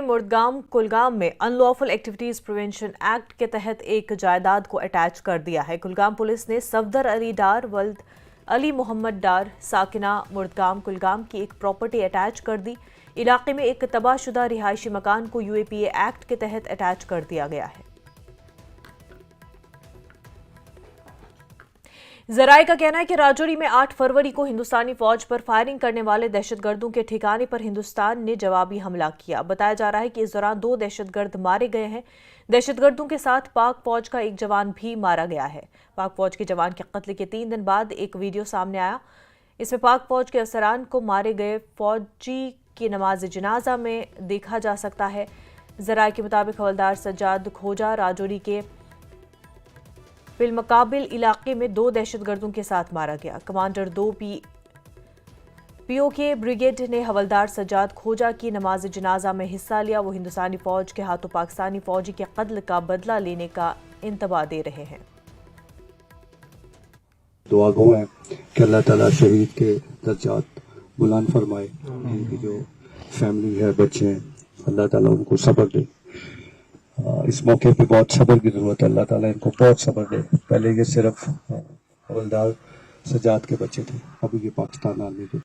مردگام کلگام میں ان lawful activities prevention act کے تحت ایک جائیداد کو اٹیچ کر دیا ہے۔ کلگام پولیس نے صفدر علی ڈار ولد علی محمد ڈار ساکنہ مردگام کلگام کی ایک پراپرٹی اٹیچ کر دی۔ علاقے میں ایک تباہ شدہ رہائشی مکان کو UAPA ایکٹ کے تحت اٹیچ کر دیا گیا ہے۔ ذرائع کا کہنا ہے کہ راجوری میں 8 فروری کو ہندوستانی فوج پر فائرنگ کرنے والے دہشت گردوں کے ٹھکانے پر ہندوستان نے جوابی حملہ کیا۔ بتایا جا رہا ہے کہ اس دوران 2 دہشت گرد مارے گئے ہیں۔ دہشت گردوں کے ساتھ پاک فوج کا ایک جوان بھی مارا گیا ہے۔ پاک فوج کے جوان کے قتل کے 3 دن بعد ایک ویڈیو سامنے آیا۔ اس میں پاک فوج کے افسران کو مارے گئے فوجی کی نماز جنازہ میں دیکھا جا سکتا ہے۔ ذرائع کے مطابق حوالدار سجاد کھوجا راجوری کے بالمقابل علاقے میں 2 دہشت گردوں کے ساتھ مارا گیا۔ کمانڈر 2 POK بریگیڈ نے حوالدار سجاد کھوجا کی نماز جنازہ میں حصہ لیا۔ وہ ہندوستانی فوج کے ہاتھوں پاکستانی فوجی کے قتل کا بدلہ لینے کا انتباہ دے رہے ہیں۔ دعا گو ہیں کہ اللہ تعالیٰ شہید کے درجات بلند فرمائے، ان کی جو فیملی ہے، بچے ہیں، اللہ تعالیٰ ان کو صبر دے۔ اس موقع پہ بہت صبر کی ضرورت ہے، اللہ تعالیٰ ان کو بہت صبر دے۔ پہلے یہ صرف حوالدار سجاد کے بچے تھے، ابھی یہ پاکستان آرمی کے